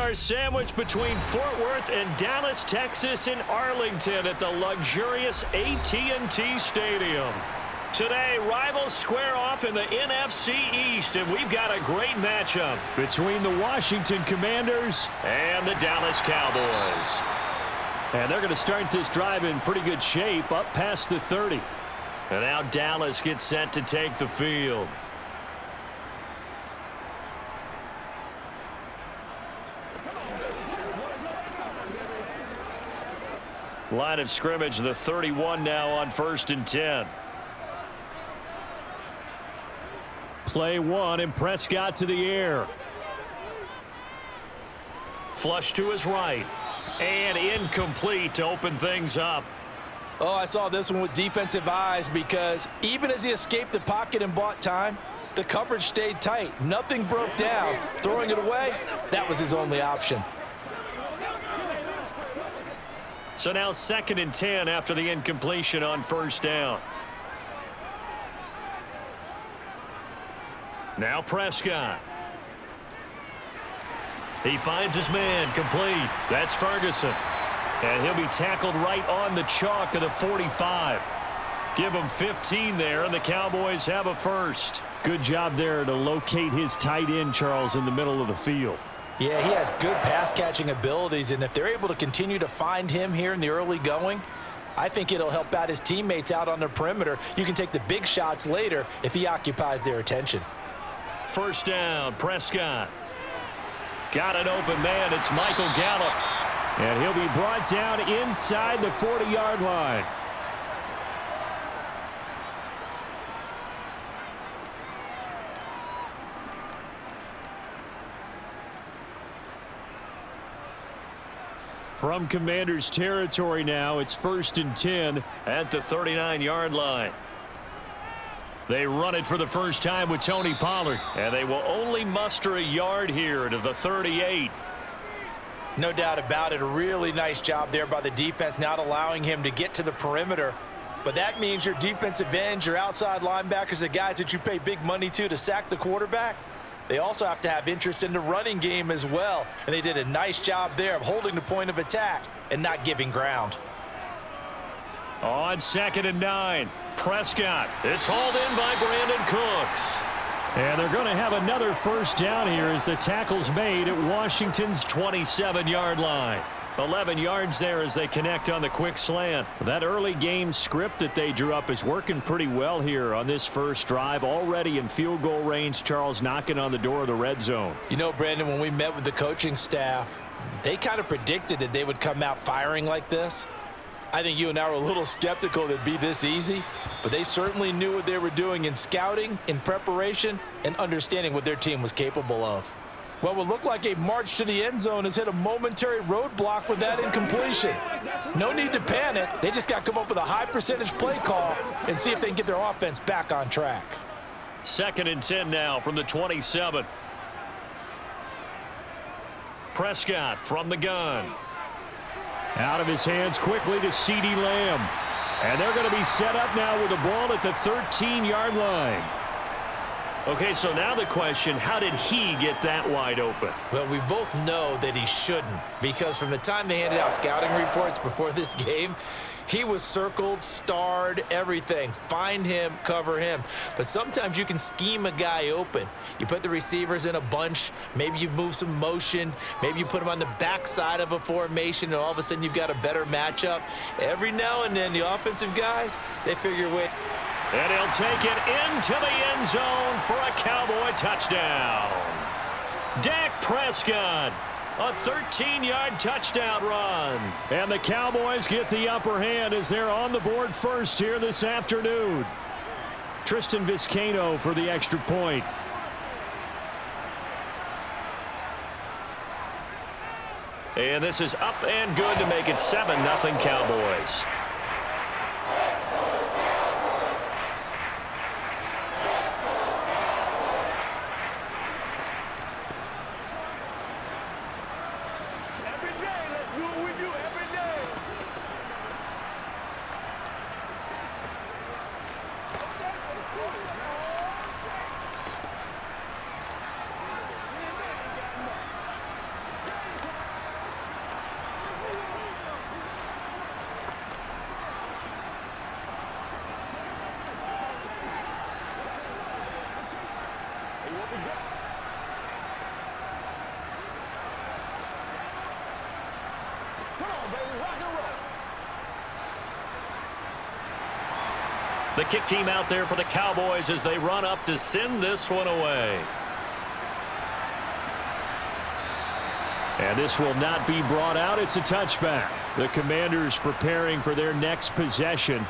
are sandwiched between Fort Worth and Dallas, Texas in Arlington at the luxurious AT&T Stadium. Today, rivals square off in the NFC East, and we've got a great matchup between the Washington Commanders and the Dallas Cowboys. And they're going to start this drive in pretty good shape, up past the 30. And now Dallas gets set to take the field. Line of scrimmage, the 31 now on 1st and 10. Play one, and Prescott to the air. Flush to his right. And incomplete to open things up. Oh, I saw this one with defensive eyes because even as he escaped the pocket and bought time, the coverage stayed tight. Nothing broke down. Throwing it away, that was his only option. So now 2nd and 10 after the incompletion on 1st down. Now Prescott. He finds his man, complete. That's Ferguson. And he'll be tackled right on the chalk of the 45. Give him 15 there, and the Cowboys have a first. Good job there to locate his tight end, Charles, in the middle of the field. Yeah, he has good pass-catching abilities, and if they're able to continue to find him here in the early going, I think it'll help out his teammates out on the perimeter. You can take the big shots later if he occupies their attention. 1st down, Prescott. Got an open man. It's Michael Gallup. And he'll be brought down inside the 40-yard line. From Commanders territory now, it's 1st and 10 at the 39-yard line. They run it for the first time with Tony Pollard, and they will only muster a yard here to the 38. No doubt about it. A really nice job there by the defense, not allowing him to get to the perimeter. But that means your defensive ends, your outside linebackers, the guys that you pay big money to sack the quarterback, they also have to have interest in the running game as well. And they did a nice job there of holding the point of attack and not giving ground. On 2nd and 9, Prescott. It's hauled in by Brandon Cooks. And they're going to have another first down here as the tackle's made at Washington's 27-yard line. 11 yards there as they connect on the quick slant. That early game script that they drew up is working pretty well here on this first drive. Already in field goal range, Charles, knocking on the door of the red zone. You know, Brandon, when we met with the coaching staff, they kind of predicted that they would come out firing like this. I think you and I were a little skeptical that it'd be this easy, but they certainly knew what they were doing in scouting, in preparation, and understanding what their team was capable of. Well, what looked like a march to the end zone has hit a momentary roadblock with that incompletion. No need to panic. They just got to come up with a high percentage play call and see if they can get their offense back on track. 2nd and 10 now from the 27. Prescott from the gun. Out of his hands quickly to CeeDee Lamb. And they're going to be set up now with the ball at the 13-yard line. Okay, so now the question, how did he get that wide open? Well, we both know that he shouldn't, because from the time they handed out scouting reports before this game, he was circled, starred, everything. Find him, cover him. But sometimes you can scheme a guy open. You put the receivers in a bunch. Maybe you move some motion. Maybe you put them on the backside of a formation, and all of a sudden you've got a better matchup. Every now and then, the offensive guys, they figure a way. And he'll take it into the end zone for a Cowboy touchdown. Dak Prescott, a 13-yard touchdown run. And the Cowboys get the upper hand as they're on the board first here this afternoon. Tristan Vizcaino for the extra point. And this is up and good to make it 7-0 Cowboys. The kick team out there for the Cowboys as they run up to send this one away. And this will not be brought out. It's a touchback. The Commanders preparing for their next possession.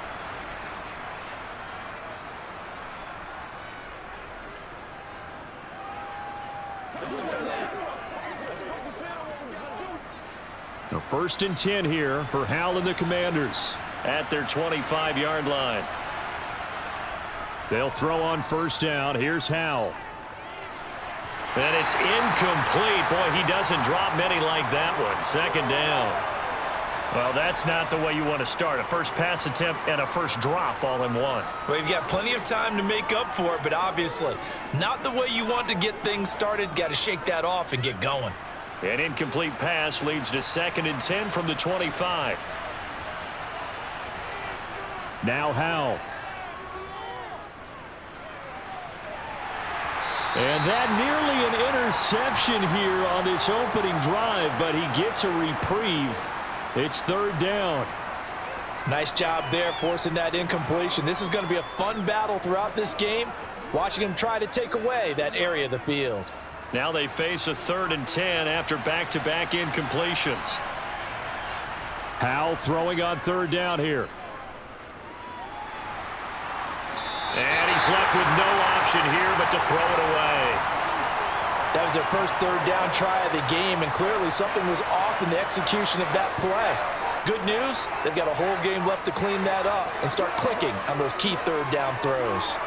Now 1st and 10 here for Howell and the Commanders at their 25-yard line. They'll throw on 1st down. Here's Howell. And it's incomplete. Boy, he doesn't drop many like that one. 2nd down. Well, that's not the way you want to start. A first pass attempt and a first drop all in one. Well, you've got plenty of time to make up for it, but obviously not the way you want to get things started. Got to shake that off and get going. An incomplete pass leads to 2nd and 10 from the 25. Now Howell. And that nearly an interception here on this opening drive, but he gets a reprieve. It's 3rd down. Nice job there forcing that incompletion. This is going to be a fun battle throughout this game, watching him try to take away that area of the field. Now they face a 3rd and 10 after back-to-back incompletions. Howell throwing on 3rd down here. And he's left with no option here but to throw it away. That was their first 3rd down try of the game, and clearly something was off in the execution of that play. Good news, they've got a whole game left to clean that up and start clicking on those key 3rd down throws.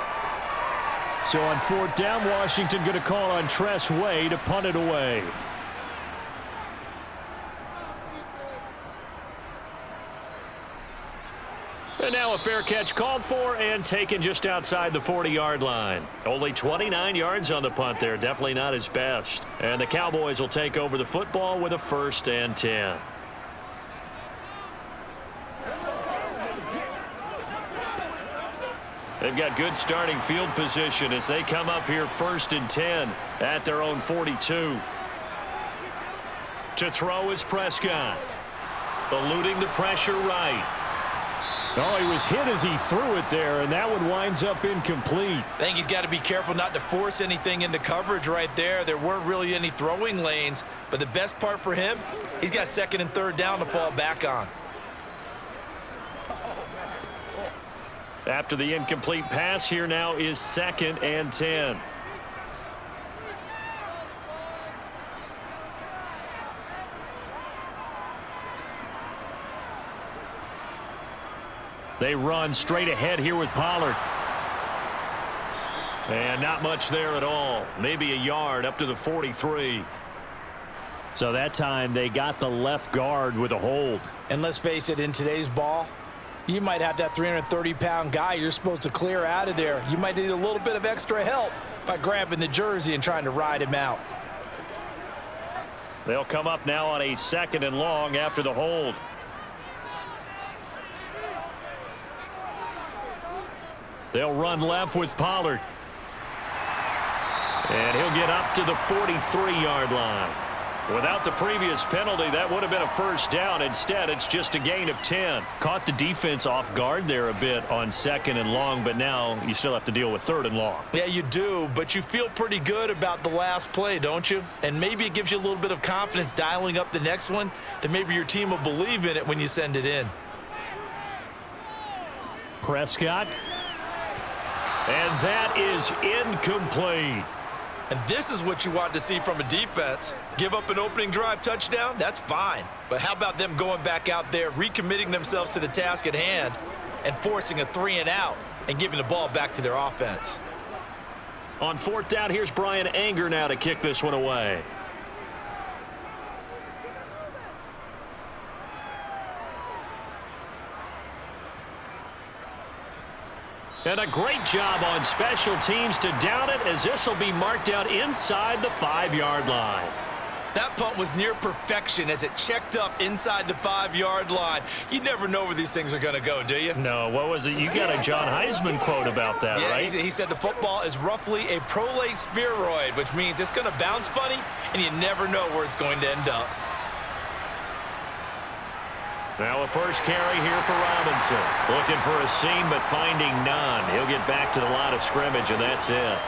So on 4th down, Washington going to call on Tress Way to punt it away. And now a fair catch called for and taken just outside the 40-yard line. Only 29 yards on the punt there. Definitely not his best. And the Cowboys will take over the football with a 1st and 10. They've got good starting field position as they come up here 1st and 10 at their own 42. To throw is Prescott. Eluding the pressure right. Oh, he was hit as he threw it there, and that one winds up incomplete. I think he's got to be careful not to force anything into coverage right there. There weren't really any throwing lanes, but the best part for him, he's got 2nd and 3rd down to fall back on. After the incomplete pass, here now is 2nd and 10. They run straight ahead here with Pollard. And not much there at all. Maybe a yard up to the 43. So that time they got the left guard with a hold. And let's face it, in today's ball, you might have that 330-pound guy you're supposed to clear out of there. You might need a little bit of extra help by grabbing the jersey and trying to ride him out. They'll come up now on a 2nd and long after the hold. They'll run left with Pollard. And he'll get up to the 43-yard line. Without the previous penalty, that would have been a 1st down. Instead, it's just a gain of 10. Caught the defense off guard there a bit on 2nd and long, but now you still have to deal with 3rd and long. Yeah, you do, but you feel pretty good about the last play, don't you? And maybe it gives you a little bit of confidence dialing up the next one, that maybe your team will believe in it when you send it in. Prescott. And that is incomplete. And this is what you want to see from a defense. Give up an opening drive touchdown, that's fine. But how about them going back out there, recommitting themselves to the task at hand, and forcing a 3-and-out and giving the ball back to their offense. On 4th down, here's Brian Anger now to kick this one away. And a great job on special teams to down it, as this will be marked out inside the 5-yard line. That punt was near perfection as it checked up inside the 5-yard line. You never know where these things are going to go, do you? No, what was it? You got a John Heisman quote about that, yeah, right? He said the football is roughly a prolate spheroid, which means it's going to bounce funny, and you never know where it's going to end up. Now a first carry here for Robinson. Looking for a seam, but finding none. He'll get back to the line of scrimmage, and that's it.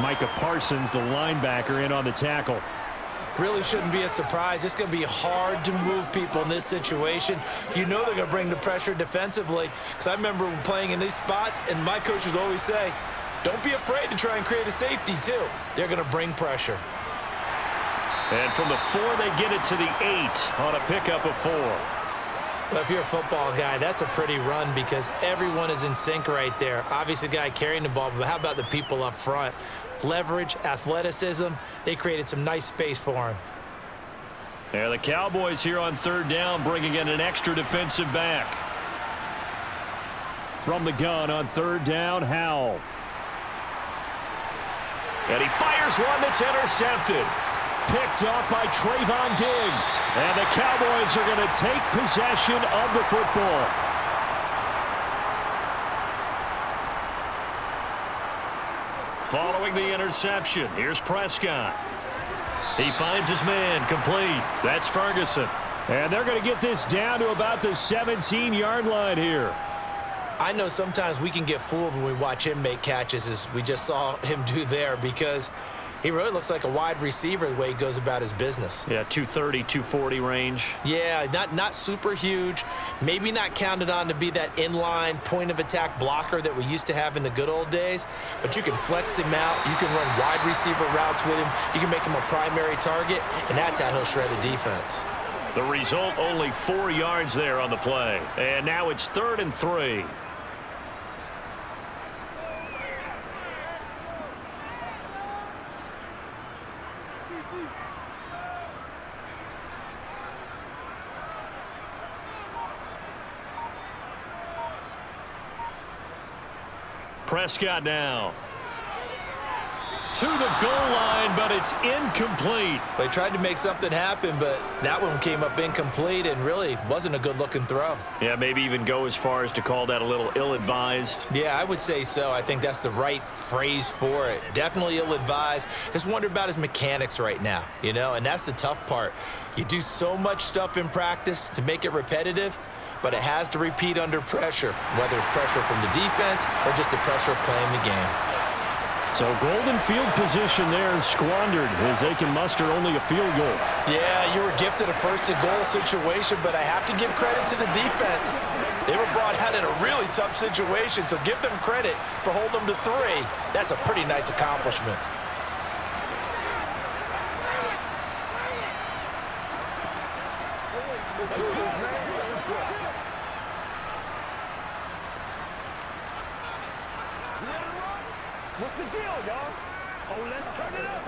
Micah Parsons, the linebacker, in on the tackle. Really shouldn't be a surprise. It's going to be hard to move people in this situation. You know they're going to bring the pressure defensively. Because I remember playing in these spots, and my coaches always say, don't be afraid to try and create a safety, too. They're going to bring pressure. And from the 4, they get it to the 8 on a pickup of 4. Well, if you're a football guy, that's a pretty run because everyone is in sync right there. Obviously, the guy carrying the ball, but how about the people up front? Leverage, athleticism, they created some nice space for him. There, the Cowboys here on 3rd down, bringing in an extra defensive back. From the gun on 3rd down, Howell. And he fires one that's intercepted. Picked up by Trayvon Diggs. And the Cowboys are going to take possession of the football. Following the interception, here's Prescott. He finds his man, complete. That's Ferguson. And they're going to get this down to about the 17-yard line here. I know sometimes we can get fooled when we watch him make catches, as we just saw him do there, because he really looks like a wide receiver the way he goes about his business. Yeah, 230, 240 range. Yeah, not super huge. Maybe not counted on to be that inline point-of-attack blocker that we used to have in the good old days. But you can flex him out. You can run wide receiver routes with him. You can make him a primary target, and that's how he'll shred a defense. The result, only 4 yards there on the play. And now it's 3rd and 3. Prescott now to the goal line, but it's incomplete. They tried to make something happen, but that one came up incomplete and really wasn't a good-looking throw. Yeah, maybe even go as far as to call that a little ill-advised. Yeah, I would say so. I think that's the right phrase for it. Definitely ill-advised. Just wonder about his mechanics right now, you know, and that's the tough part. You do so much stuff in practice to make it repetitive, but it has to repeat under pressure, whether it's pressure from the defense or just the pressure of playing the game. So golden field position there squandered as they can muster only a field goal. Yeah, you were gifted a first-and-goal situation, but I have to give credit to the defense. They were brought out in a really tough situation, so give them credit for holding them to 3. That's a pretty nice accomplishment. What's the deal, y'all? Oh, let's turn it up.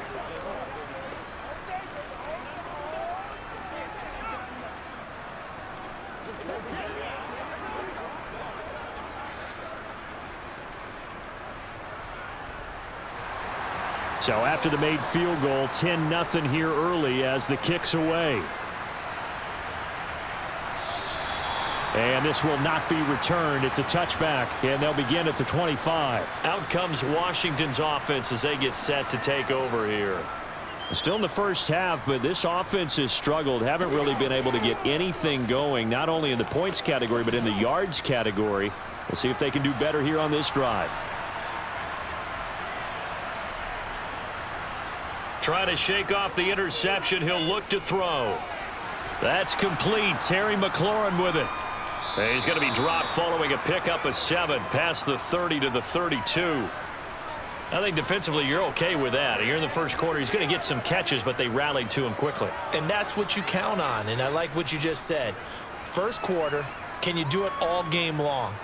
So after the made field goal, 10-0 here early as the kick's away. And this will not be returned. It's a touchback, and they'll begin at the 25. Out comes Washington's offense as they get set to take over here. Still in the first half, but this offense has struggled. Haven't really been able to get anything going, not only in the points category, but in the yards category. We'll see if they can do better here on this drive. Trying to shake off the interception. He'll look to throw. That's complete. Terry McLaurin with it. And he's going to be dropped following a pickup of 7 past the 30 to the 32. I think defensively you're okay with that. You're in the first quarter. He's going to get some catches, but they rallied to him quickly. And that's what you count on, and I like what you just said. First quarter, can you do it all game long?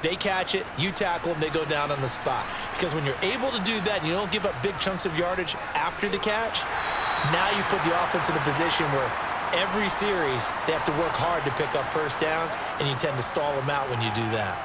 They catch it, you tackle them, they go down on the spot. Because when you're able to do that and you don't give up big chunks of yardage after the catch, now you put the offense in a position where every series they have to work hard to pick up first downs, and you tend to stall them out when you do that.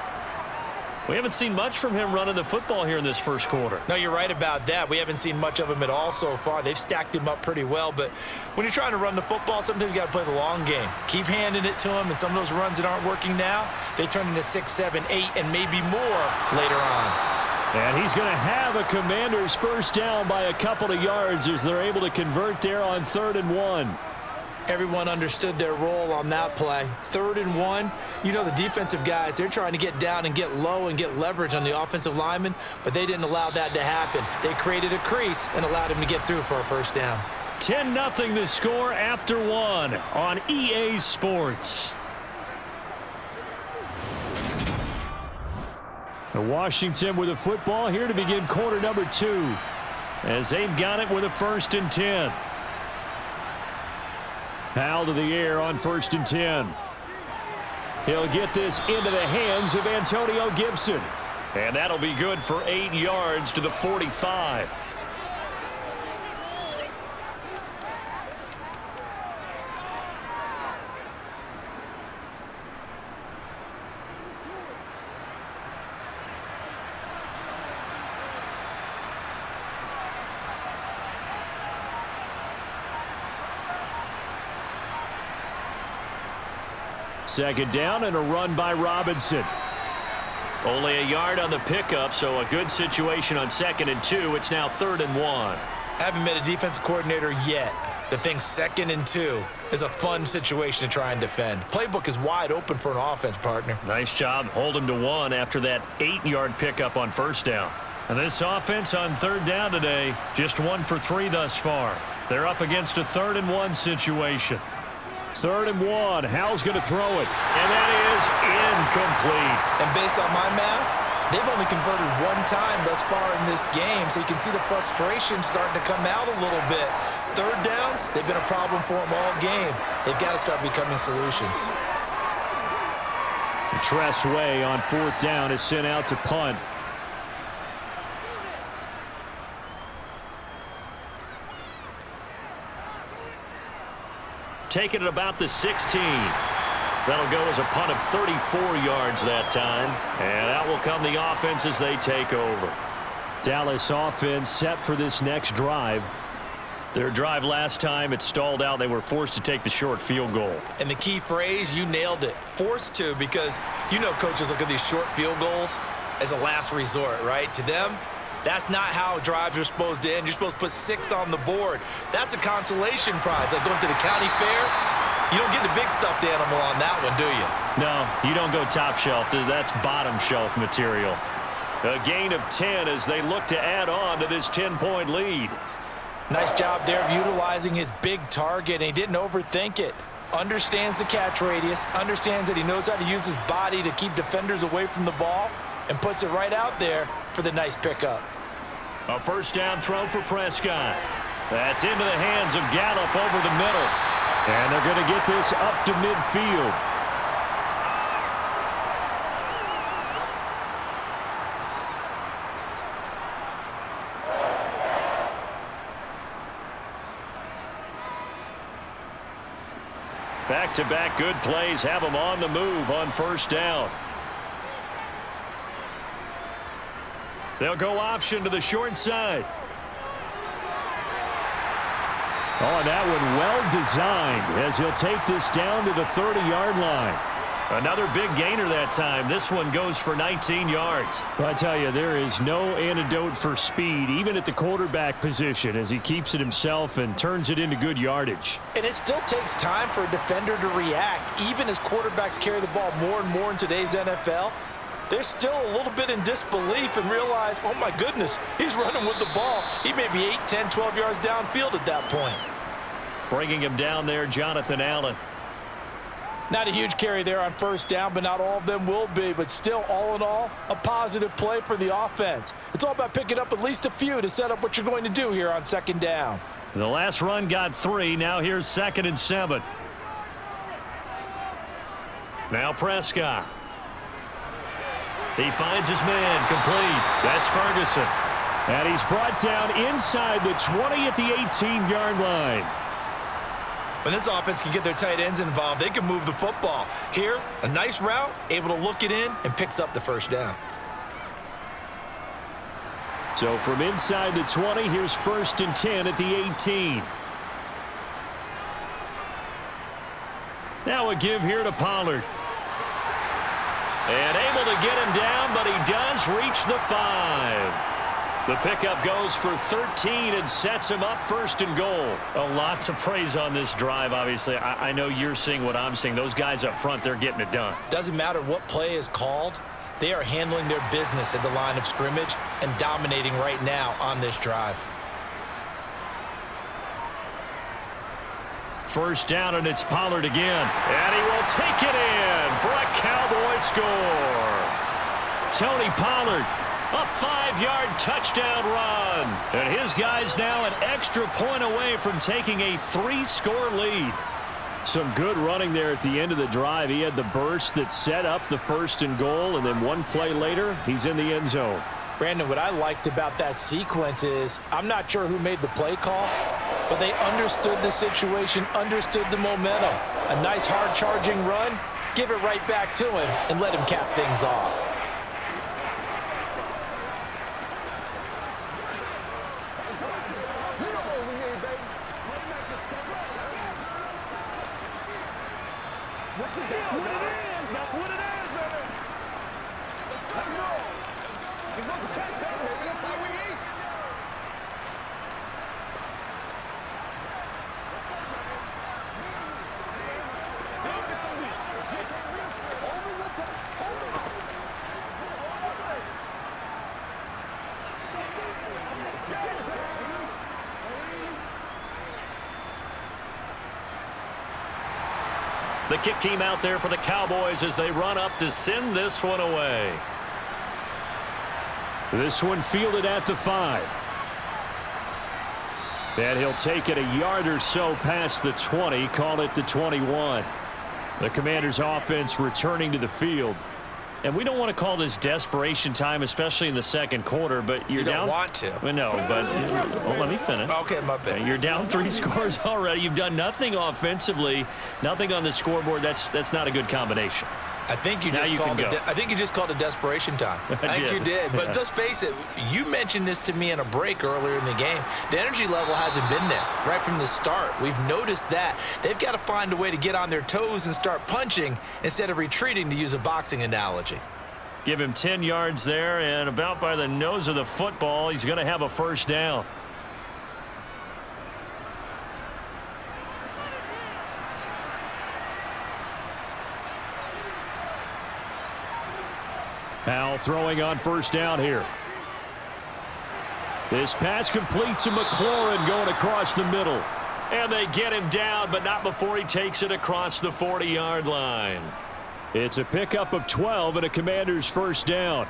We haven't seen much from him running the football here in this first quarter. No, you're right about that. We haven't seen much of him at all so far. They've stacked him up pretty well, but when you're trying to run the football, sometimes you got to play the long game. Keep handing it to him, and some of those runs that aren't working now, they turn into 6, 7, 8, and maybe more later on. And he's going to have a Commanders first down by a couple of yards as they're able to convert there on 3rd and 1. Everyone understood their role on that play. 3rd and 1, you know the defensive guys, they're trying to get down and get low and get leverage on the offensive lineman, but they didn't allow that to happen. They created a crease and allowed him to get through for a first down. 10-0 the score after 1 on EA Sports. Washington with the football here to begin quarter number 2 as they've got it with a 1st and 10. Powell to the air on 1st and 10. He'll get this into the hands of Antonio Gibson. And that'll be good for 8 yards to the 45. Second down and a run by Robinson. Only a yard on the pickup, so a good situation on 2nd and 2. It's now 3rd and 1. I haven't met a defensive coordinator yet that thinks 2nd and 2 is a fun situation to try and defend. Playbook is wide open for an offense, partner. Nice job. Hold him to 1 after that 8-yard pickup on 1st down. And this offense on 3rd down today, just 1 for 3 thus far. They're up against a 3rd and 1 situation. 3rd and 1. Howell's going to throw it. And that is incomplete. And based on my math, they've only converted 1 time thus far in this game, so you can see the frustration starting to come out a little bit. 3rd downs, they've been a problem for them all game. They've got to start becoming solutions. Tress Way on 4th down is sent out to punt. Taking it about the 16. That'll go as a punt of 34 yards that time. And that will come the offense as they take over. Dallas offense set for this next drive. Their drive last time, it stalled out. They were forced to take the short field goal. And the key phrase, you nailed it. Forced to, because you know coaches look at these short field goals as a last resort, right? To them, that's not how drives are supposed to end. You're supposed to put 6 on the board. That's a consolation prize. Like going to the county fair, you don't get the big stuffed animal on that one, do you? No, you don't go top shelf. That's bottom shelf material. A gain of 10 as they look to add on to this 10-point lead. Nice job there of utilizing his big target, and he didn't overthink it. Understands the catch radius, understands that he knows how to use his body to keep defenders away from the ball, and puts it right out there for the nice pickup. A 1st down throw for Prescott. That's into the hands of Gallup over the middle. And they're going to get this up to midfield. Back-to-back good plays have them on the move on 1st down. They'll go option to the short side. Oh, and that one well designed as he'll take this down to the 30-yard line. Another big gainer that time. This one goes for 19 yards. Well, I tell you, there is no antidote for speed, even at the quarterback position, as he keeps it himself and turns it into good yardage. And it still takes time for a defender to react. Even as quarterbacks carry the ball more and more in today's NFL, they're still a little bit in disbelief and realize, oh my goodness, he's running with the ball. He may be 8, 10, 12 yards downfield at that point. Bringing him down there, Jonathan Allen. Not a huge carry there on 1st down, but not all of them will be. But still, all in all, a positive play for the offense. It's all about picking up at least a few to set up what you're going to do here on 2nd down. The last run got 3. Now here's 2nd and 7. Now Prescott. He finds his man, complete. That's Ferguson. And he's brought down inside the 20 at the 18-yard line. When this offense can get their tight ends involved, they can move the football. Here, a nice route, able to look it in, and picks up the 1st down. So from inside the 20, here's 1st and 10 at the 18. Now a give here to Pollard. And able to get him down, but he does reach the 5. The pickup goes for 13 and sets him up 1st and goal. A lot to praise on this drive, obviously. I know you're seeing what I'm seeing. Those guys up front, they're getting it done. Doesn't matter what play is called. They are handling their business at the line of scrimmage and dominating right now on this drive. 1st down, and it's Pollard again. And he will take it in for a Cowboy score. Tony Pollard, a 5-yard touchdown run. And his guys now an extra point away from taking a 3-score lead. Some good running there at the end of the drive. He had the burst that set up the 1st and goal, and then one play later, he's in the end zone. Brandon, what I liked about that sequence is I'm not sure who made the play call, but they understood the situation, understood the momentum. A nice hard-charging run, give it right back to him, and let him cap things off. What's the deal? That's what it is. That's what it is, baby. Let's go. We're supposed to catch that, baby. That's how we eat. Let's go, baby. The kick team out there for the Cowboys as they run up to send this one away. This one fielded at the 5. And he'll take it a yard or so past the 20, call it the 21. The Commanders' offense returning to the field. And we don't want to call this desperation time, especially in the 2nd quarter, but you're You don't down. want to. Well, no, but let me finish. Okay, my bad. You're down 3 scores already. You've done nothing offensively, nothing on the scoreboard. That's not a good combination. I think you Now just you called can it. go. I think you just called it desperation time. I think did. you did. But Yeah. let's face it. You mentioned this to me in a break earlier in the game. The energy level hasn't been there right from the start. We've noticed that they've got to find a way to get on their toes and start punching instead of retreating, to use a boxing analogy. Give him 10 yards there, and about by the nose of the football, he's going to have a 1st down. Powell throwing on 1st down here. This pass complete to McLaurin going across the middle. And they get him down, but not before he takes it across the 40-yard line. It's a pickup of 12 and a Commander's 1st down.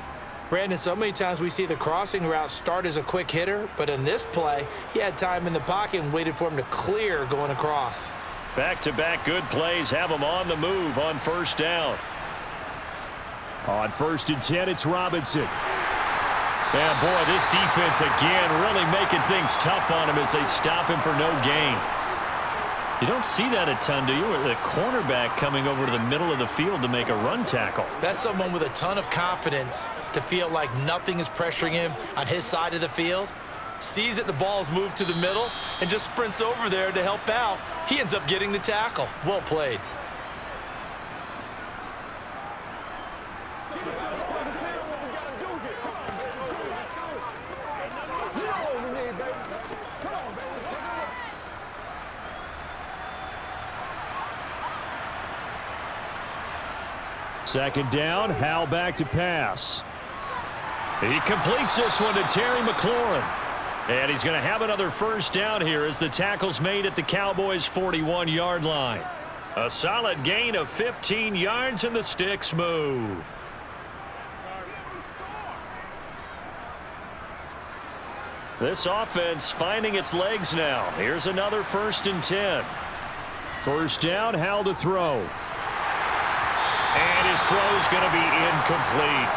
Brandon, so many times we see the crossing route start as a quick hitter, but in this play, he had time in the pocket and waited for him to clear going across. Back-to-back good plays have him on the move on 1st down. On 1st and 10, it's Robinson. And boy, this defense again really making things tough on him as they stop him for no gain. You don't see that a ton, do you? The cornerback coming over to the middle of the field to make a run tackle. That's someone with a ton of confidence to feel like nothing is pressuring him on his side of the field. Sees that the ball's moved to the middle and just sprints over there to help out. He ends up getting the tackle. Well played. Second down, Howell back to pass. He completes this one to Terry McLaurin. And he's going to have another 1st down here as the tackle's made at the Cowboys' 41-yard line. A solid gain of 15 yards and the sticks move. This offense finding its legs now. Here's another 1st and 10. 1st down, Howell to throw. And his throw's going to be incomplete.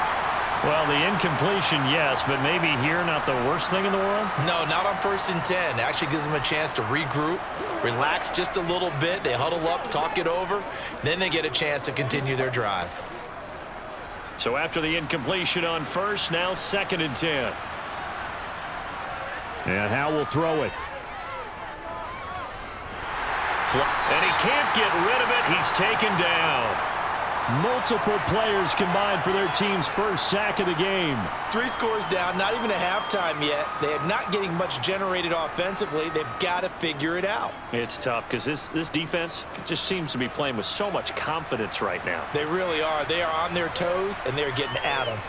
Well, the incompletion, yes, but maybe here not the worst thing in the world? No, not on 1st and 10. It actually gives them a chance to regroup, relax just a little bit. They huddle up, talk it over. Then they get a chance to continue their drive. So after the incompletion on 1st, now 2nd and 10. And Howell will throw it. And he can't get rid of it. He's taken down. Multiple players combined for their team's first sack of the game. 3 scores down, not even a halftime yet. They are not getting much generated offensively. They've got to figure it out. It's tough because this defense just seems to be playing with so much confidence right now. They really are. They are on their toes, and they're getting at them.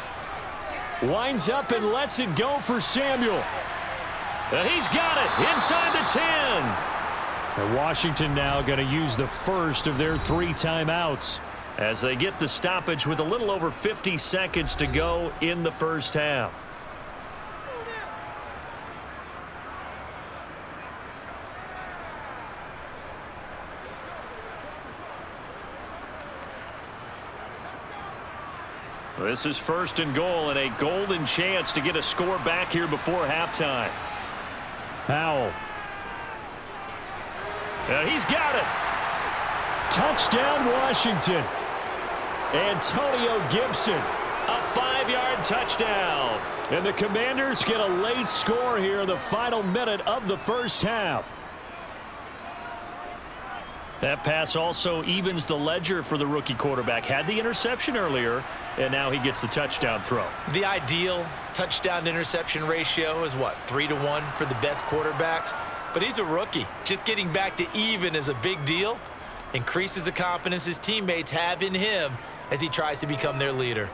Winds up and lets it go for Samuel. And he's got it inside the 10. And Washington now going to use the first of their 3 timeouts as they get the stoppage with a little over 50 seconds to go in the first half. This is 1st and goal and a golden chance to get a score back here before halftime. Powell. He's got it. Touchdown, Washington. Antonio Gibson. A 5-yard touchdown. And the Commanders get a late score here in the final minute of the first half. That pass also evens the ledger for the rookie quarterback. Had the interception earlier, and now he gets the touchdown throw. The ideal touchdown-interception ratio is, what, 3-to-1 for the best quarterbacks? But he's a rookie. Just getting back to even is a big deal. Increases the confidence his teammates have in him as he tries to become their leader.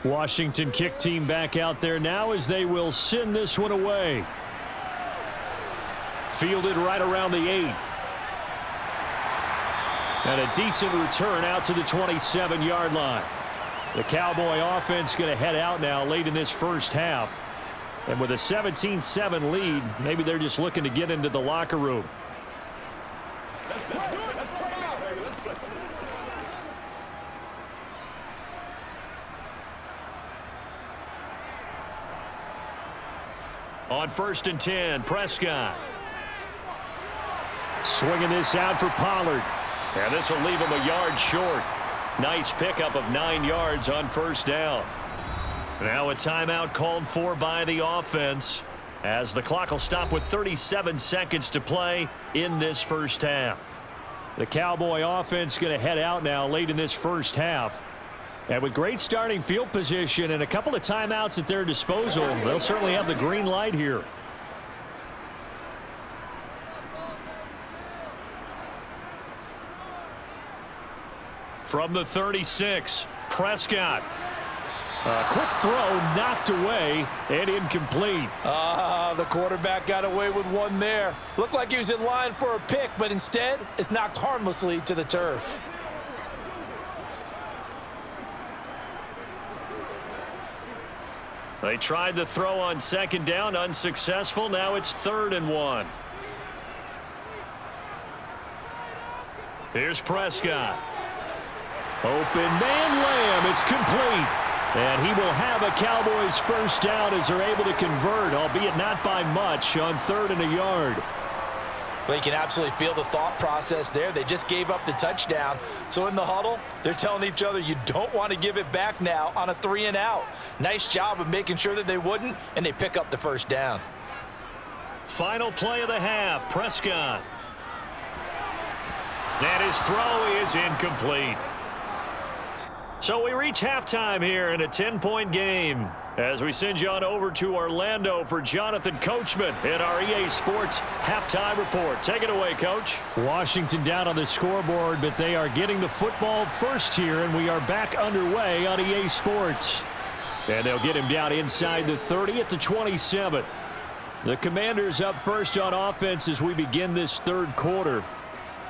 Washington kick team back out there now as they will send this one away. Fielded right around the 8. And a decent return out to the 27-yard line. The Cowboy offense going to head out now late in this first half. And with a 17-7 lead, maybe they're just looking to get into the locker room. On 1st and 10, Prescott. Swinging this out for Pollard. And this will leave him a yard short. Nice pickup of 9 yards on 1st down. Now a timeout called for by the offense as the clock will stop with 37 seconds to play in this first half. The Cowboy offense going to head out now late in this first half. And with great starting field position and a couple of timeouts at their disposal, they'll certainly have the green light here. From the 36, Prescott. A quick throw knocked away and incomplete. The quarterback got away with one there. Looked like he was in line for a pick, but instead it's knocked harmlessly to the turf. They tried the throw on 2nd down, unsuccessful. Now it's 3rd and 1. Here's Prescott. Open man Lamb. It's complete. And he will have a Cowboys first down as they're able to convert, albeit not by much, on 3rd and a yard. Well, you can absolutely feel the thought process there. They just gave up the touchdown. So in the huddle, they're telling each other, you don't want to give it back now on a 3 and out. Nice job of making sure that they wouldn't, and they pick up the first down. Final play of the half, Prescott. And his throw is incomplete. So we reach halftime here in a 10-point game as we send you on over to Orlando for Jonathan Coachman in our EA Sports Halftime Report. Take it away, Coach. Washington down on the scoreboard, but they are getting the football first here, and we are back underway on EA Sports. And they'll get him down inside the 30 at the 27. The Commanders up first on offense as we begin this third quarter.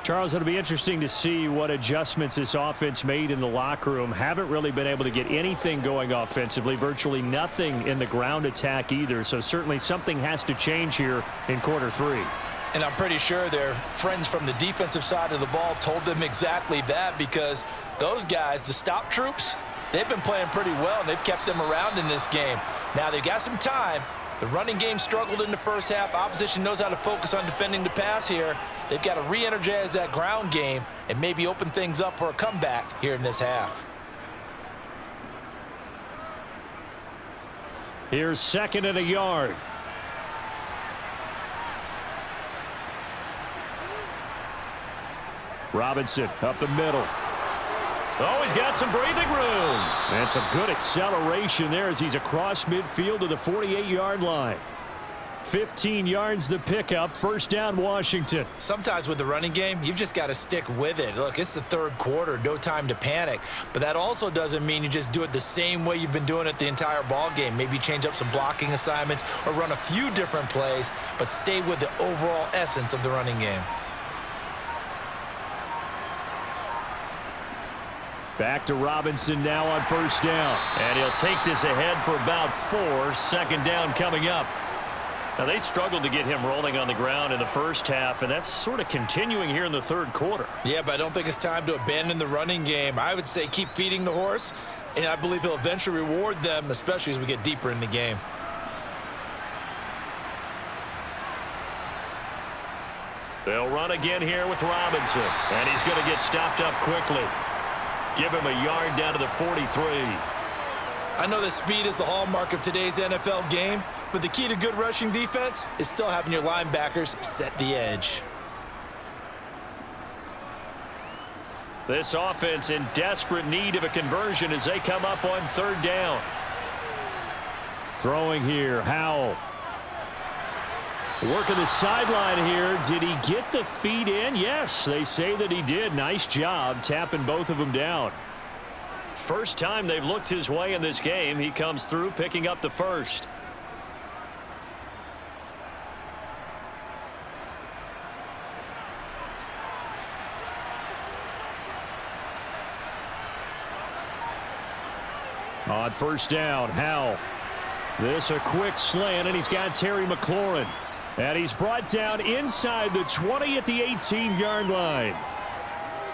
Charles, it'll be interesting to see what adjustments this offense made in the locker room. Haven't really been able to get anything going offensively, virtually nothing in the ground attack either. So certainly something has to change here in quarter 3. And I'm pretty sure their friends from the defensive side of the ball told them exactly that, because those guys, the stop troops, they've been playing pretty well, and they've kept them around in this game. Now they've got some time. The running game struggled in the first half. Opposition knows how to focus on defending the pass here. They've got to re-energize that ground game and maybe open things up for a comeback here in this half. Here's 2nd and a yard. Robinson up the middle. Oh, he's got some breathing room. And some good acceleration there as he's across midfield to the 48-yard line. 15 yards the pickup. First down, Washington. Sometimes with the running game, you've just got to stick with it. Look, it's the third quarter, no time to panic. But that also doesn't mean you just do it the same way you've been doing it the entire ball game. Maybe change up some blocking assignments or run a few different plays, but stay with the overall essence of the running game. Back to Robinson now on first down. And he'll take this ahead for about 4. 2nd down coming up. Now, they struggled to get him rolling on the ground in the first half, and that's sort of continuing here in the third quarter. Yeah, but I don't think it's time to abandon the running game. I would say keep feeding the horse, and I believe he'll eventually reward them, especially as we get deeper in the game. They'll run again here with Robinson, and he's going to get stopped up quickly. Give him a yard down to the 43. I know that speed is the hallmark of today's NFL game, but the key to good rushing defense is still having your linebackers set the edge. This offense in desperate need of a conversion as they come up on 3rd down. Throwing here, Howell. Working the sideline here. Did he get the feet in? Yes, they say that he did. Nice job tapping both of them down. First time they've looked his way in this game. He comes through picking up the first. On first down, Howell. This a quick slant, and he's got Terry McLaurin. And he's brought down inside the 20 at the 18-yard line.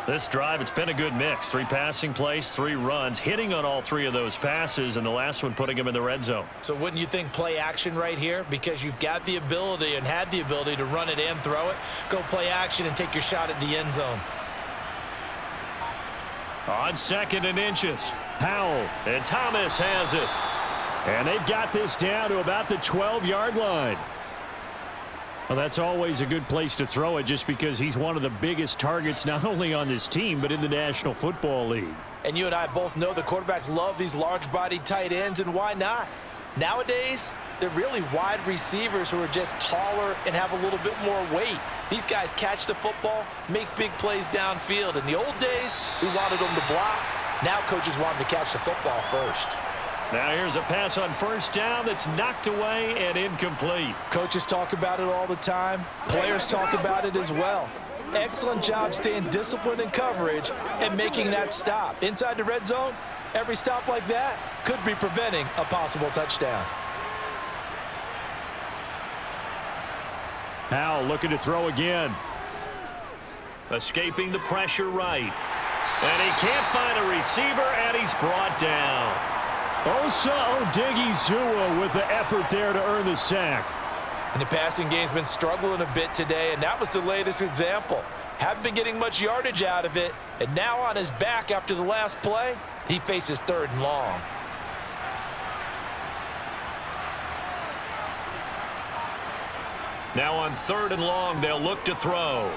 This drive, it's been a good mix. 3 passing plays, 3 runs, hitting on all 3 of those passes, and the last one putting him in the red zone. So wouldn't you think play action right here? Because you've got the ability and had the ability to run it and throw it. Go play action and take your shot at the end zone. On 2nd and inches, Howell, and Thomas has it. And they've got this down to about the 12-yard line. Well, that's always a good place to throw it just because he's one of the biggest targets not only on this team but in the National Football League. And you and I both know the quarterbacks love these large-bodied tight ends, and why not? Nowadays, they're really wide receivers who are just taller and have a little bit more weight. These guys catch the football, make big plays downfield. In the old days, we wanted them to block. Now coaches want them to catch the football first. Now here's a pass on first down that's knocked away and incomplete. Coaches talk about it all the time. Players talk about it as well. Excellent job staying disciplined in coverage and making that stop. Inside the red zone, every stop like that could be preventing a possible touchdown. Howell looking to throw again. Escaping the pressure right. And he can't find a receiver, and he's brought down. Osa Odigizua with the effort there to earn the sack. And the passing game's been struggling a bit today, and that was the latest example. Haven't been getting much yardage out of it, and now on his back after the last play, he faces 3rd and long. Now on 3rd and long, they'll look to throw.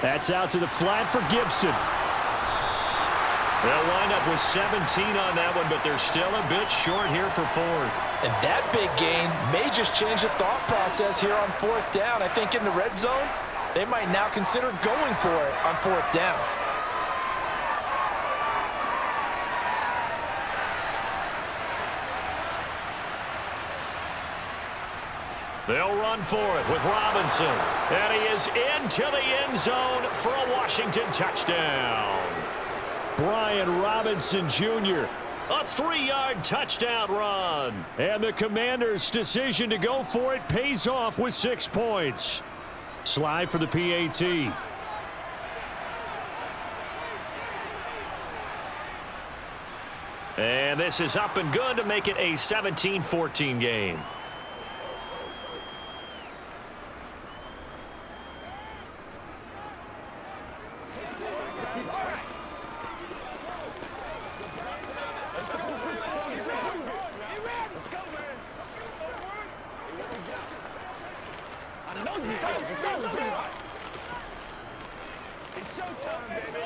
That's out to the flat for Gibson. They'll wind up with 17 on that one, but they're still a bit short here for 4th. And that big gain may just change the thought process here on 4th down. I think in the red zone, they might now consider going for it on 4th down. They'll run for it with Robinson. And he is into the end zone for a Washington touchdown. Brian Robinson Jr. A 3-yard touchdown run. And the Commanders' decision to go for it pays off with 6 points. Slide for the PAT. And this is up and good to make it a 17-14 game. It's showtime, baby.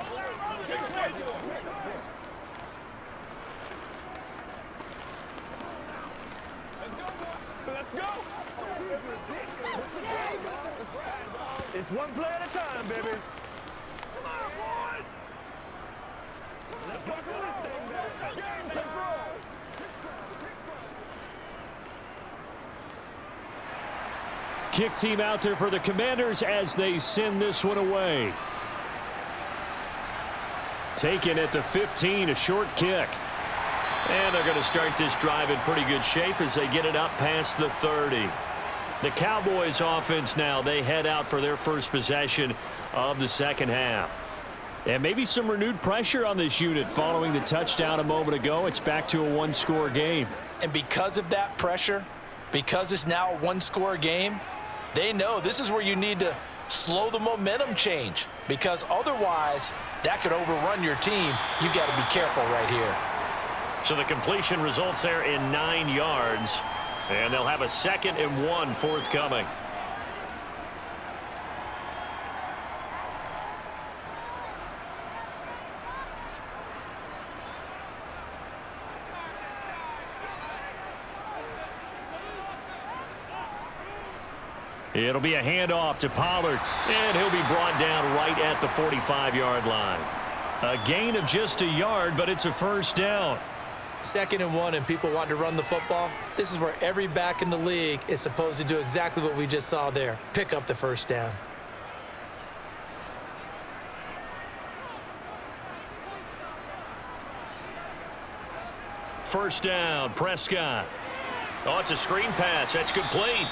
Let's go. It's one play at a time, baby. Come on, boys. Let's go do this thing, baby. Game control. Kick team out there for the Commanders as they send this one away. Taken at the 15, a short kick. And they're going to start this drive in pretty good shape as they get it up past the 30. The Cowboys offense now, they head out for their first possession of the second half. And maybe some renewed pressure on this unit following the touchdown a moment ago. It's back to a one-score game. And because of that pressure, because it's now a one-score game, they know this is where you need to slow the momentum change, because otherwise that could overrun your team. You've got to be careful right here. So the completion results there in 9 yards, and they'll have a 2nd and 1 forthcoming. It'll be a handoff to Pollard, and he'll be brought down right at the 45-yard line. A gain of just a yard, but it's a first down. 2nd and 1 and people want to run the football. This is where every back in the league is supposed to do exactly what we just saw there. Pick up the first down. First down, Prescott. Oh, it's a screen pass. That's complete.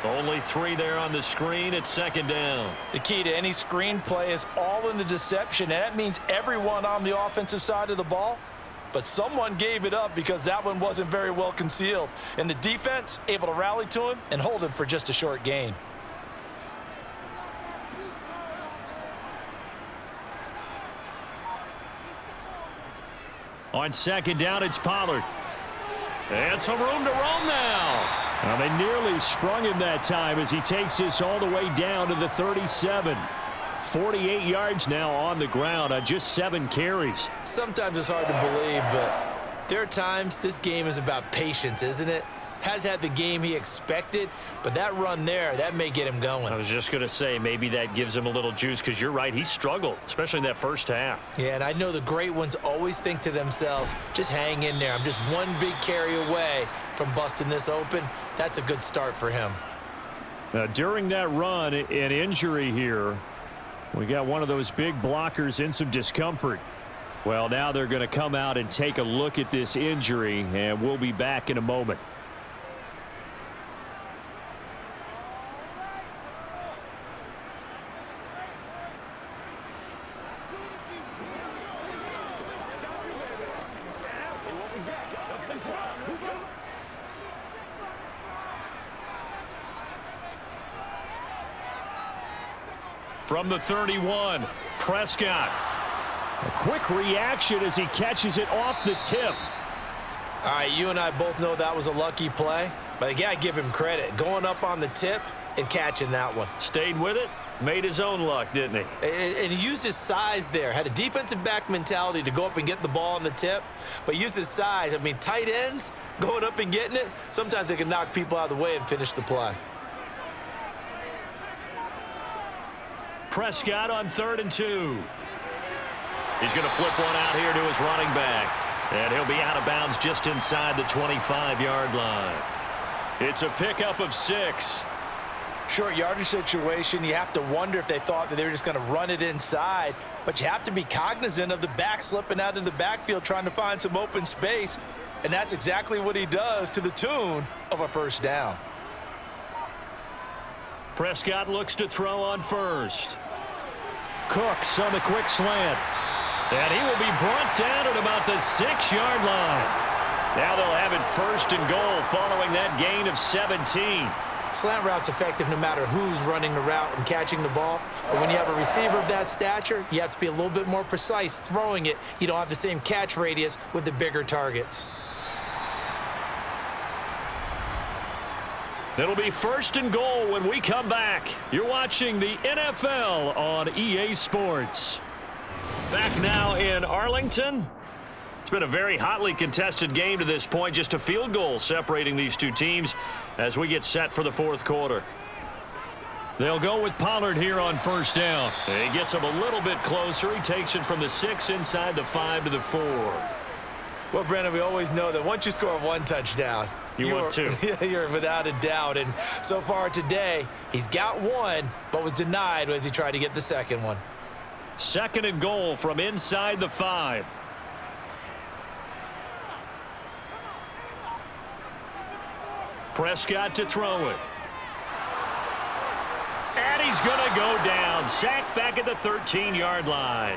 Only 3 there on the screen. It's 2nd down. The key to any screen play is all in the deception, and that means everyone on the offensive side of the ball. But someone gave it up because that one wasn't very well concealed. And the defense able to rally to him and hold him for just a short gain. On 2nd down, it's Pollard. And some room to roam now. Now they nearly sprung him that time as he takes this all the way down to the 37. 48 yards now on the ground on just 7 carries. Sometimes it's hard to believe, but there are times this game is about patience, isn't it? Has had the game he expected, but that run there, that may get him going. I was just going to say maybe that gives him a little juice, because you're right, he struggled, especially in that first half. Yeah, and I know the great ones always think to themselves, just hang in there. I'm just one big carry away from busting this open. That's a good start for him. Now, during that run, an injury here. We got one of those big blockers in some discomfort. Well, now they're going to come out and take a look at this injury, and we'll be back in a moment. From the 31, Prescott. A quick reaction as he catches it off the tip. All right, you and I both know that was a lucky play, but I got to give him credit. Going up on the tip and catching that one. Stayed with it, made his own luck, didn't he? And he used his size there. Had a defensive back mentality to go up and get the ball on the tip, but used his size. I mean, tight ends going up and getting it, sometimes they can knock people out of the way and finish the play. Prescott on 3rd and 2. He's going to flip one out here to his running back. And he'll be out of bounds just inside the 25-yard line. It's a pickup of 6. Short yardage situation, you have to wonder if they thought that they were just going to run it inside, but you have to be cognizant of the back slipping out of the backfield trying to find some open space, and that's exactly what he does to the tune of a first down. Prescott looks to throw on first. Cooks on the quick slant. And he will be brought down at about the 6-yard line. Now they'll have it first and goal following that gain of 17. Slant route's effective no matter who's running the route and catching the ball. But when you have a receiver of that stature, you have to be a little bit more precise throwing it. You don't have the same catch radius with the bigger targets. It'll be first and goal when we come back. You're watching the NFL on EA Sports. Back now in Arlington. It's been a very hotly contested game to this point. Just a field goal separating these two teams as we get set for the fourth quarter. They'll go with Pollard here on first down. He gets him a little bit closer. He takes it from the 6 inside the 5 to the 4. Well, Brandon, we always know that once you score one touchdown, you're 2. You're without a doubt. And so far today, he's got one, but was denied as he tried to get the second one. Second and goal from inside the 5. Prescott to throw it. And he's going to go down. Sacked back at the 13-yard line.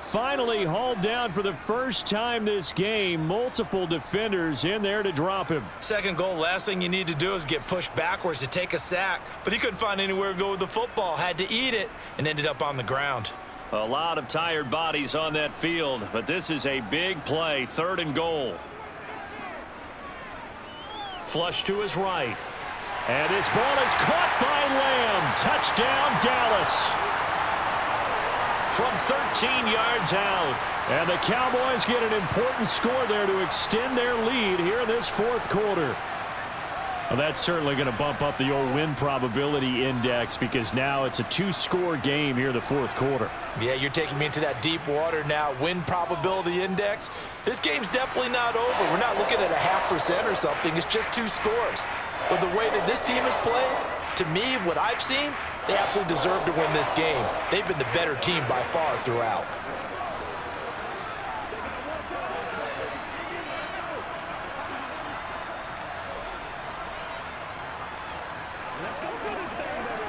Finally hauled down for the first time this game. Multiple defenders in there to drop him. Second goal, last thing you need to do is get pushed backwards to take a sack. But he couldn't find anywhere to go with the football. Had to eat it and ended up on the ground. A lot of tired bodies on that field. But this is a big play. Third and goal. Flush to his right. And this ball is caught by Lamb. Touchdown, Dallas. From 13 yards out. And the Cowboys get an important score there to extend their lead here in this fourth quarter. Well, that's certainly going to bump up the old win probability index because now it's a 2-score game here in the fourth quarter. Yeah, you're taking me into that deep water now. Win probability index. This game's definitely not over. We're not looking at a 0.5% or something. It's just 2 scores. But the way that this team has played, to me, what I've seen, they absolutely deserve to win this game. They've been the better team by far throughout. Let's go do this thing, baby.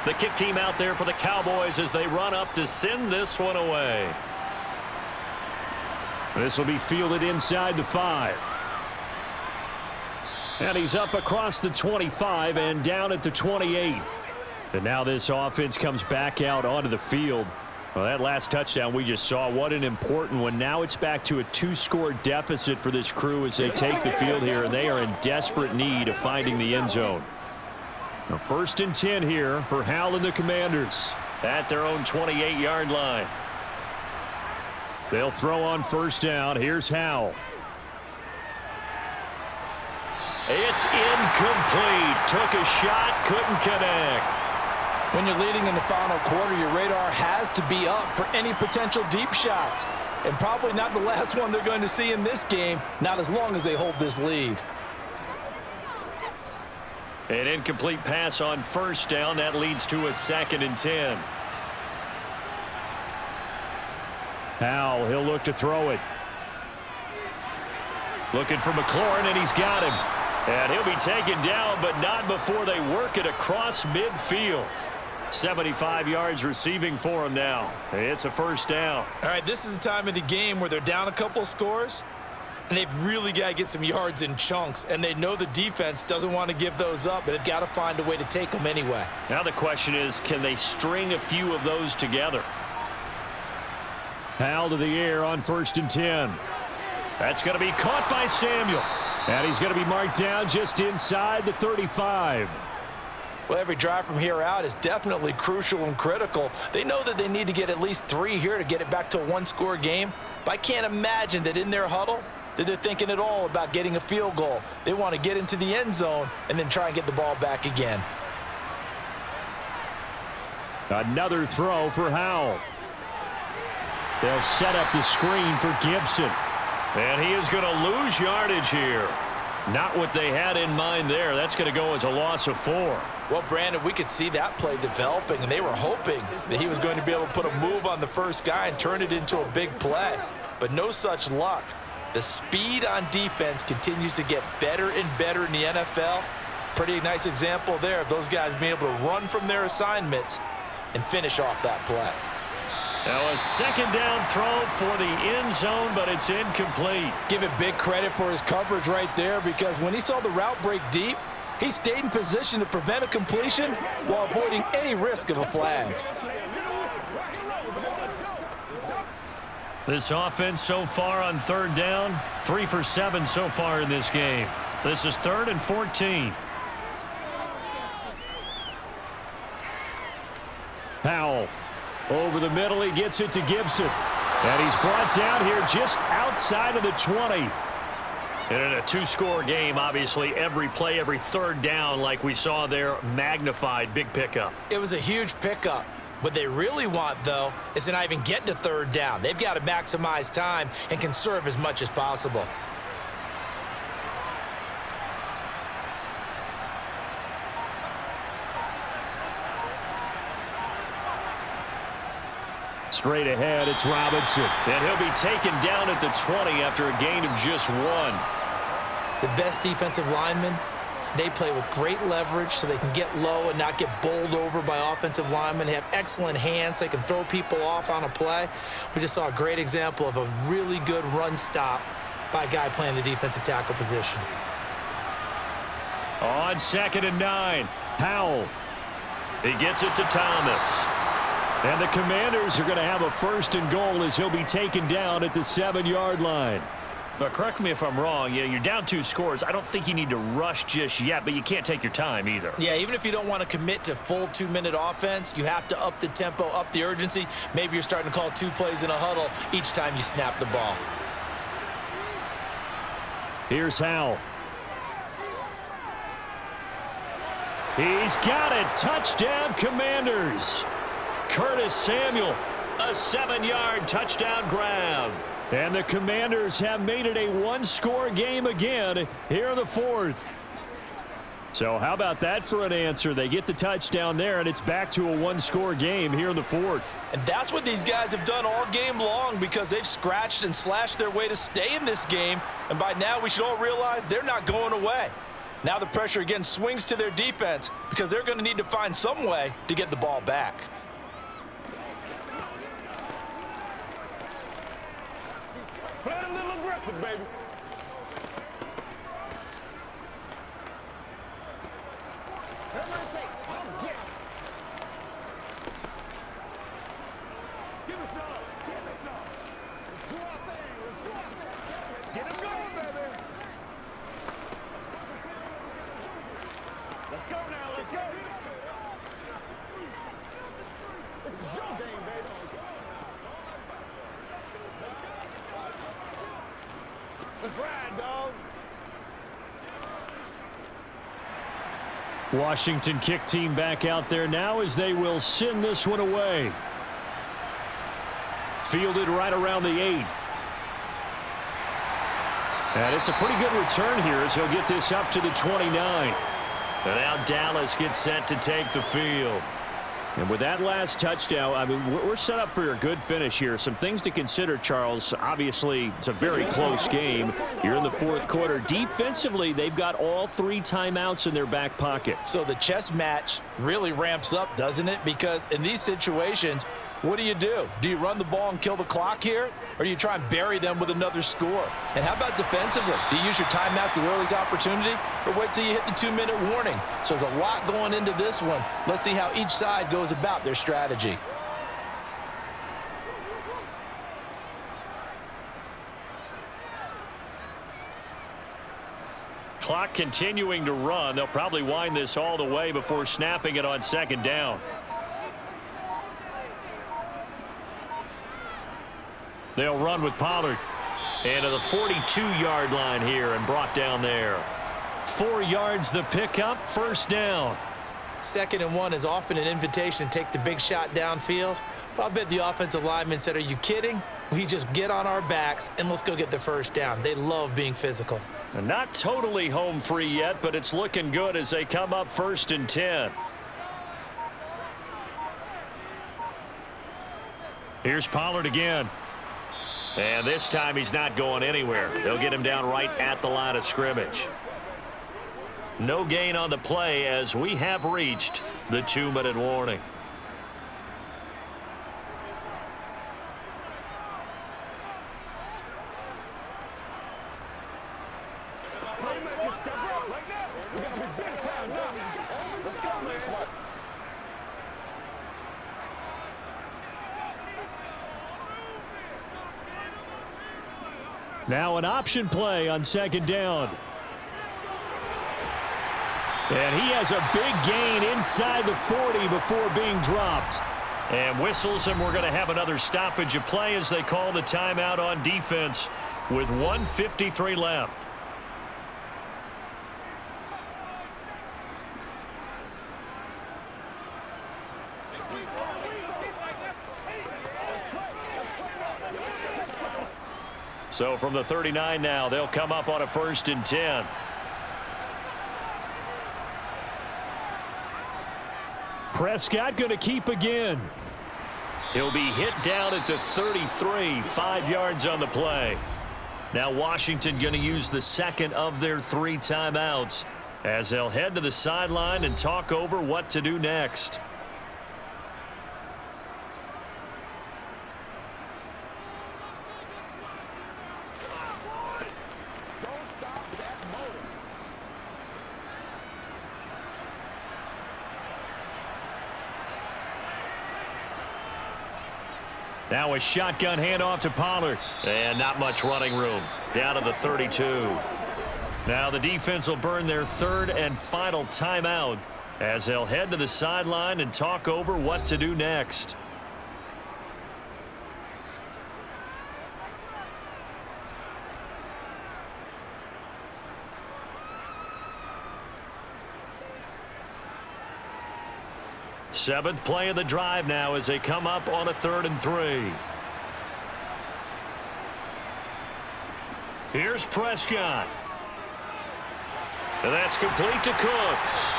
The kick team out there for the Cowboys as they run up to send this one away. This will be fielded inside the 5. And he's up across the 25 and down at the 28. And now this offense comes back out onto the field. Well, that last touchdown we just saw, what an important one. Now it's back to a 2-score deficit for this crew as they take the field here, and they are in desperate need of finding the end zone. Now, 1st and 10 here for Howell and the Commanders. At their own 28-yard line. They'll throw on first down. Here's Howell. It's incomplete. Took a shot, couldn't connect. When you're leading in the final quarter, your radar has to be up for any potential deep shots. And probably not the last one they're going to see in this game, not as long as they hold this lead. An incomplete pass on first down. That leads to a 2nd and 10. Howell, he'll look to throw it. Looking for McLaurin, and he's got him. And he'll be taken down, but not before they work it across midfield. 75 yards receiving for him now. It's a first down. All right, this is the time of the game where they're down a couple of scores, and they've really got to get some yards in chunks, and they know the defense doesn't want to give those up, but they've got to find a way to take them anyway. Now the question is, can they string a few of those together? Howell to the air on 1st and 10. That's going to be caught by Samuel. And he's going to be marked down just inside the 35. Well, every drive from here out is definitely crucial and critical. They know that they need to get at least 3 here to get it back to a one-score game. But I can't imagine that in their huddle that they're thinking at all about getting a field goal. They want to get into the end zone and then try and get the ball back again. Another throw for Howell. They'll set up the screen for Gibson. And he is going to lose yardage here. Not what they had in mind there. That's going to go as a loss of 4. Well, Brandon, we could see that play developing, and they were hoping that he was going to be able to put a move on the first guy and turn it into a big play. But no such luck. The speed on defense continues to get better and better in the NFL. Pretty nice example there of those guys being able to run from their assignments and finish off that play. Now a second down throw for the end zone, but it's incomplete. Give it big credit for his coverage right there, because when he saw the route break deep, he stayed in position to prevent a completion while avoiding any risk of a flag. This offense so far on third down, 3 for 7 so far in this game. This is 3rd and 14. Powell. Over the middle, he gets it to Gibson. And he's brought down here just outside of the 20. And in a 2-score game, obviously, every play, every third down, like we saw there, magnified. Big pickup. It was a huge pickup. What they really want, though, is to not even get to third down. They've got to maximize time and conserve as much as possible. Straight ahead, it's Robinson. And he'll be taken down at the 20 after a gain of just 1. The best defensive linemen, they play with great leverage so they can get low and not get bowled over by offensive linemen. They have excellent hands. They can throw people off on a play. We just saw a great example of a really good run stop by a guy playing the defensive tackle position. On 2nd and 9, Powell. He gets it to Thomas. And the Commanders are going to have a 1st and goal as he'll be taken down at the 7-yard line. But correct me if I'm wrong, you're down 2 scores. I don't think you need to rush just yet, but you can't take your time either. Yeah, even if you don't want to commit to full 2-minute offense, you have to up the tempo, up the urgency. Maybe you're starting to call 2 plays in a huddle each time you snap the ball. Here's Howell. He's got it. Touchdown, Commanders. Curtis Samuel, a 7-yard touchdown grab. And the Commanders have made it a 1-score game again here in the 4th. So how about that for an answer? They get the touchdown there, and it's back to a 1-score game here in the 4th. And that's what these guys have done all game long, because they've scratched and slashed their way to stay in this game. And by now we should all realize they're not going away. Now the pressure again swings to their defense, because they're going to need to find some way to get the ball back. Play a little aggressive, baby. Whatever it takes, let's get it. Give us some. Give us some. Let's do our thing. Let's do our thing. Get him going, baby. Let's go now. Let's go. This is your game, baby. Let's ride, dog. Washington kick team back out there now as they will send this one away. Fielded right around the 8. And it's a pretty good return here as he'll get this up to the 29. And now Dallas gets set to take the field. And with that last touchdown, I mean, we're set up for a good finish here. Some things to consider, Charles. Obviously, it's a very close game. You're in the 4th quarter. Defensively, they've got all 3 timeouts in their back pocket. So the chess match really ramps up, doesn't it? Because in these situations, what do? Do you run the ball and kill the clock here? Or do you try and bury them with another score? And how about defensively? Do you use your timeouts at earliest opportunity, or wait till you hit the 2-minute warning? So there's a lot going into this one. Let's see how each side goes about their strategy. Clock continuing to run. They'll probably wind this all the way before snapping it on second down. They'll run with Pollard. And to the 42-yard line here and brought down there. 4 yards the pickup, first down. 2nd and 1 is often an invitation to take the big shot downfield. But I bet the offensive lineman said, are you kidding? We just get on our backs and let's go get the first down. They love being physical. And not totally home free yet, but it's looking good as they come up 1st and 10. Here's Pollard again. And this time he's not going anywhere. They'll get him down right at the line of scrimmage. No gain on the play as we have reached the 2-minute warning. Now an option play on 2nd down. And he has a big gain inside the 40 before being dropped. And whistles, and we're going to have another stoppage of play as they call the timeout on defense with 1:53 left. So from the 39 now, they'll come up on a 1st and 10. Prescott going to keep again. He'll be hit down at the 33, 5 yards on the play. Now Washington going to use the 2nd of their 3 timeouts as they'll head to the sideline and talk over what to do next. Now a shotgun handoff to Pollard. And not much running room. Down to the 32. Now the defense will burn their 3rd and final timeout as they'll head to the sideline and talk over what to do next. Seventh play of the drive now as they come up on a 3rd and 3. Here's Prescott. And that's complete to Cooks.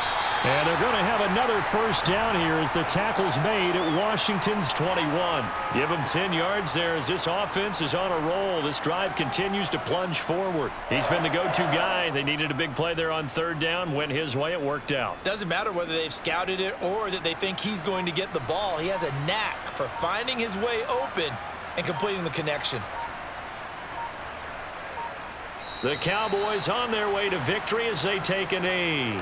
And they're going to have another first down here as the tackle's made at Washington's 21. Give them 10 yards there as this offense is on a roll. This drive continues to plunge forward. He's been the go-to guy. They needed a big play there on 3rd down. Went his way. It worked out. Doesn't matter whether they've scouted it or that they think he's going to get the ball. He has a knack for finding his way open and completing the connection. The Cowboys on their way to victory as they take a knee.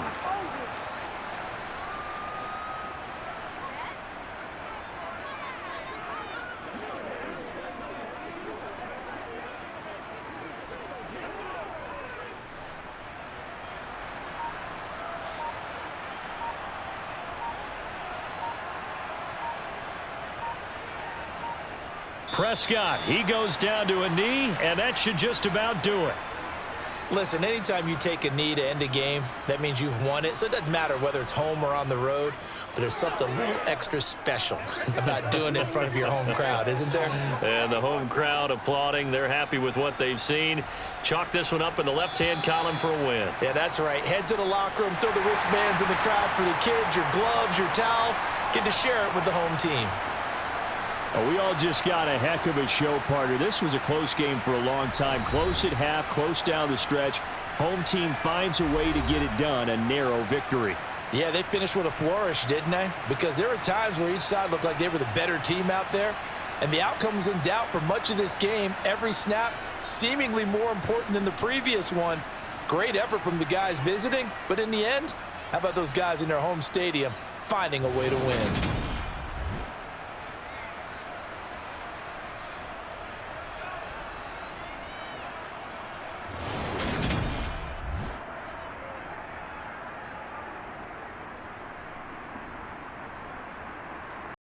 Prescott, he goes down to a knee, and that should just about do it. Listen, anytime you take a knee to end a game, that means you've won it. So it doesn't matter whether it's home or on the road, but there's something a little extra special about doing it in front of your home crowd, isn't there? And the home crowd applauding. They're happy with what they've seen. Chalk this one up in the left-hand column for a win. Yeah, that's right. Head to the locker room, throw the wristbands in the crowd for the kids, your gloves, your towels. Get to share it with the home team. Oh, we all just got a heck of a show, partner. This was a close game for a long time. Close at half, close down the stretch. Home team finds a way to get it done, a narrow victory. Yeah, they finished with a flourish, didn't they? Because there were times where each side looked like they were the better team out there. And the outcome was in doubt for much of this game. Every snap seemingly more important than the previous one. Great effort from the guys visiting. But in the end, how about those guys in their home stadium finding a way to win?